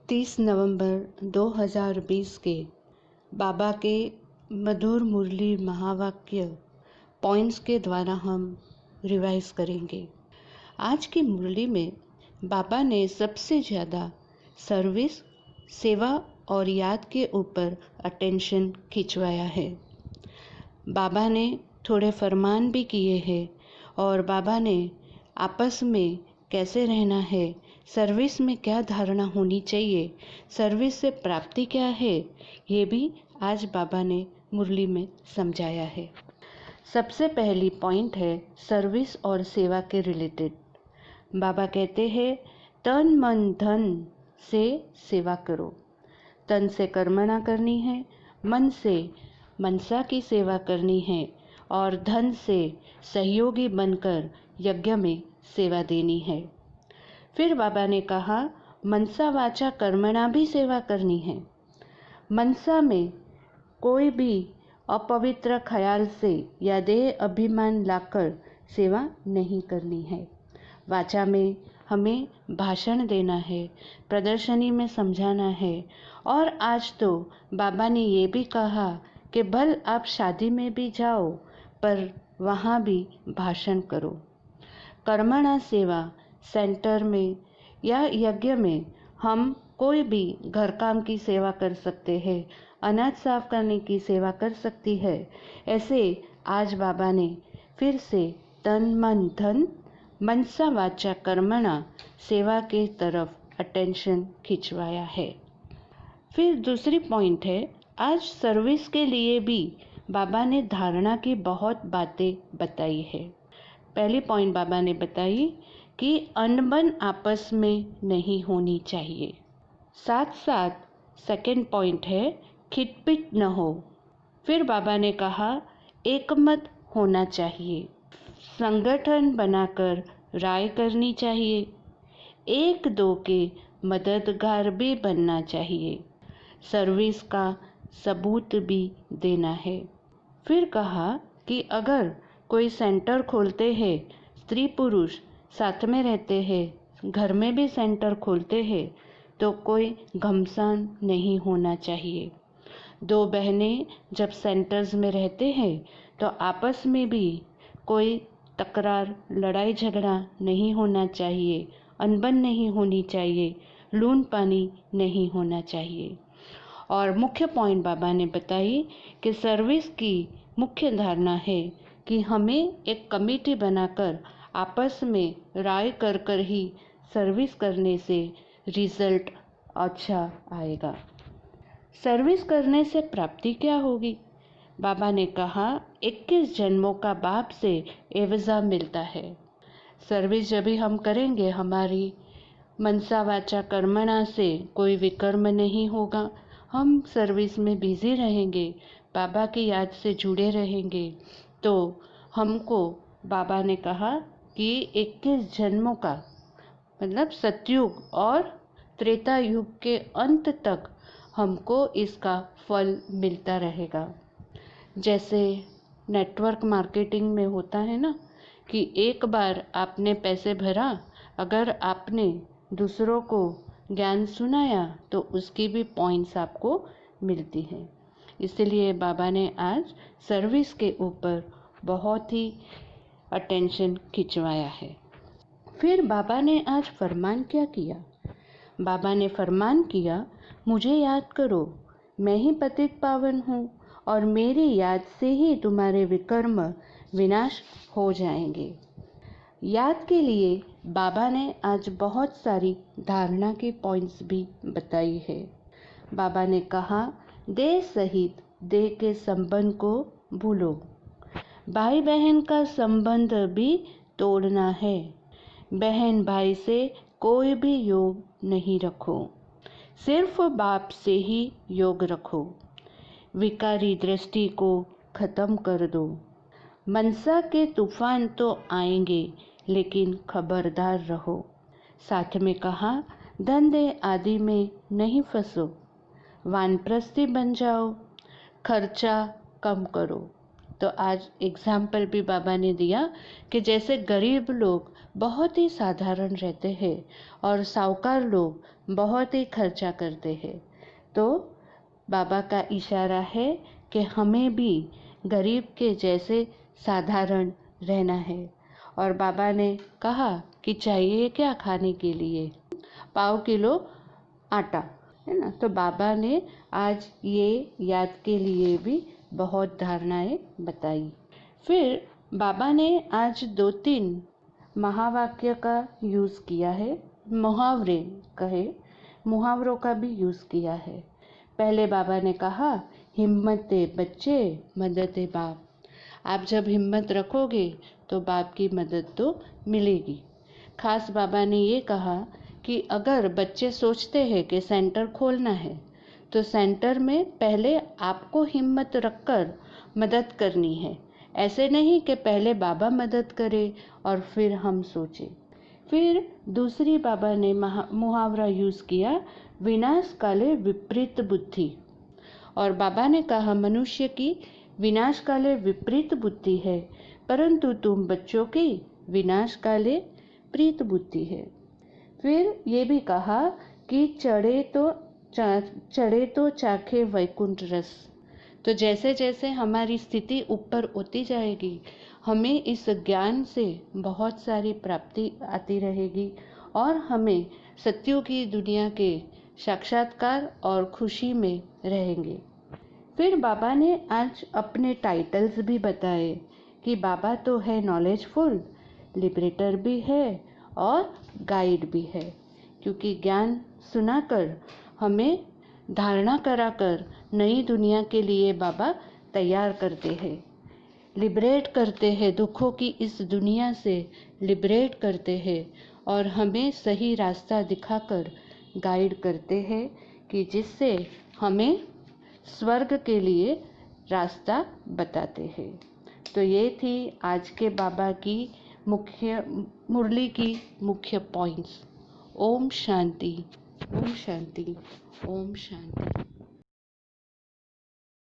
30 नवंबर 2020 के बाबा के मधुर मुरली महावाक्य पॉइंट्स के द्वारा हम रिवाइज करेंगे। आज की मुरली में बाबा ने सबसे ज़्यादा सर्विस, सेवा और याद के ऊपर अटेंशन खिंचवाया है। बाबा ने थोड़े फरमान भी किए हैं और बाबा ने आपस में कैसे रहना है, सर्विस में क्या धारणा होनी चाहिए, सर्विस से प्राप्ति क्या है, ये भी आज बाबा ने मुरली में समझाया है। सबसे पहली पॉइंट है सर्विस और सेवा के रिलेटेड। बाबा कहते हैं तन मन धन से सेवा करो। तन से कर्मणा करनी है, मन से मनसा की सेवा करनी है और धन से सहयोगी बनकर यज्ञ में सेवा देनी है। फिर बाबा ने कहा मनसा वाचा कर्मणा भी सेवा करनी है। मनसा में कोई भी अपवित्र ख्याल से या देह अभिमान लाकर सेवा नहीं करनी है। वाचा में हमें भाषण देना है, प्रदर्शनी में समझाना है और आज तो बाबा ने ये भी कहा कि भल आप शादी में भी जाओ पर वहाँ भी भाषण करो। कर्मणा सेवा सेंटर में या यज्ञ में हम कोई भी घर काम की सेवा कर सकते हैं, अनाज साफ करने की सेवा कर सकती है। ऐसे आज बाबा ने फिर से तन मन धन मनसा वाचा कर्मणा सेवा के तरफ अटेंशन खिंचवाया है। फिर दूसरी पॉइंट है आज सर्विस के लिए भी बाबा ने धारणा की बहुत बातें बताई है। पहली पॉइंट बाबा ने बताई कि अनबन आपस में नहीं होनी चाहिए। साथ साथ सेकंड पॉइंट है खिटपिट न हो। फिर बाबा ने कहा एकमत होना चाहिए, संगठन बनाकर राय करनी चाहिए, एक दो के मददगार भी बनना चाहिए, सर्विस का सबूत भी देना है। फिर कहा कि अगर कोई सेंटर खोलते हैं, स्त्री पुरुष साथ में रहते हैं, घर में भी सेंटर खोलते हैं तो कोई घमसान नहीं होना चाहिए। दो बहनें जब सेंटर्स में रहते हैं तो आपस में भी कोई तकरार, लड़ाई झगड़ा नहीं होना चाहिए, अनबन नहीं होनी चाहिए, लून पानी नहीं होना चाहिए। और मुख्य पॉइंट बाबा ने बताई कि सर्विस की मुख्य धारणा है कि हमें एक कमेटी बनाकर आपस में राय कर कर ही सर्विस करने से रिजल्ट अच्छा आएगा। सर्विस करने से प्राप्ति क्या होगी? बाबा ने कहा 21 जन्मों का बाप से एवजा मिलता है। सर्विस जब भी हम करेंगे हमारी मनसा वाचा कर्मणा से कोई विकर्म नहीं होगा। हम सर्विस में बिजी रहेंगे, बाबा की याद से जुड़े रहेंगे तो हमको बाबा ने कहा कि 21 जन्मों का मतलब सतयुग और त्रेता युग के अंत तक हमको इसका फल मिलता रहेगा। जैसे नेटवर्क मार्केटिंग में होता है ना कि एक बार आपने पैसे भरा, अगर आपने दूसरों को ज्ञान सुनाया तो उसकी भी पॉइंट्स आपको मिलती हैं। इसलिए बाबा ने आज सर्विस के ऊपर बहुत ही अटेंशन खिंचवाया है। फिर बाबा ने आज फरमान क्या किया? बाबा ने फरमान किया मुझे याद करो, मैं ही पतित पावन हूँ और मेरी याद से ही तुम्हारे विकर्म विनाश हो जाएंगे। याद के लिए बाबा ने आज बहुत सारी धारणा के पॉइंट्स भी बताई है। बाबा ने कहा देह सहित देह के संबंध को भूलो, भाई बहन का संबंध भी तोड़ना है, बहन भाई से कोई भी योग नहीं रखो, सिर्फ बाप से ही योग रखो, विकारी दृष्टि को खत्म कर दो। मनसा के तूफान तो आएंगे लेकिन खबरदार रहो। साथ में कहा धंधे आदि में नहीं फंसो, वानप्रस्थी बन जाओ, खर्चा कम करो, तो आज एग्जाम्पल भी बाबा ने दिया कि जैसे गरीब लोग बहुत ही साधारण रहते हैं और साहूकार लोग बहुत ही खर्चा करते हैं, तो बाबा का इशारा है कि हमें भी गरीब के जैसे साधारण रहना है। और बाबा ने कहा कि चाहिए क्या खाने के लिए, पाव किलो आटा, है ना। तो बाबा ने आज ये याद के लिए भी बहुत धारणाएं बताई। फिर बाबा ने आज 2-3 महावाक्य का यूज़ किया है, मुहावरों का भी यूज़ किया है। पहले बाबा ने कहा, हिम्मत दे बच्चे, मदद है बाप। आप जब हिम्मत रखोगे तो बाप की मदद तो मिलेगी। खास बाबा ने ये कहा कि अगर बच्चे सोचते हैं कि सेंटर खोलना है, तो सेंटर में पहले आपको हिम्मत रखकर मदद करनी है। ऐसे नहीं कि पहले बाबा मदद करे और फिर हम सोचें। फिर दूसरी बाबा ने मुहावरा यूज़ किया, विनाश काले विपरीत बुद्धि। और बाबा ने कहा, मनुष्य की विनाश काले विपरीत बुद्धि है, परंतु तुम बच्चों की विनाश काले प्रीत बुद्धि है। फिर ये भी कहा कि चढ़े तो चाखे वैकुंठ रस। तो जैसे जैसे हमारी स्थिति ऊपर होती जाएगी, हमें इस ज्ञान से बहुत सारी प्राप्ति आती रहेगी और हमें सत्यों की दुनिया के साक्षात्कार और खुशी में रहेंगे। फिर बाबा ने आज अपने टाइटल्स भी बताए कि बाबा तो है नॉलेजफुल, लिबरेटर भी है और गाइड भी है, क्योंकि ज्ञान सुनाकर, हमें धारणा कराकर नई दुनिया के लिए बाबा तैयार करते हैं, लिबरेट करते हैं, दुखों की इस दुनिया से लिबरेट करते हैं और हमें सही रास्ता दिखाकर गाइड करते हैं कि जिससे हमें स्वर्ग के लिए रास्ता बताते हैं। तो ये थी आज के बाबा की मुरली की मुख्य पॉइंट्स। ओम शांति, ओम शांति, ओम शांति।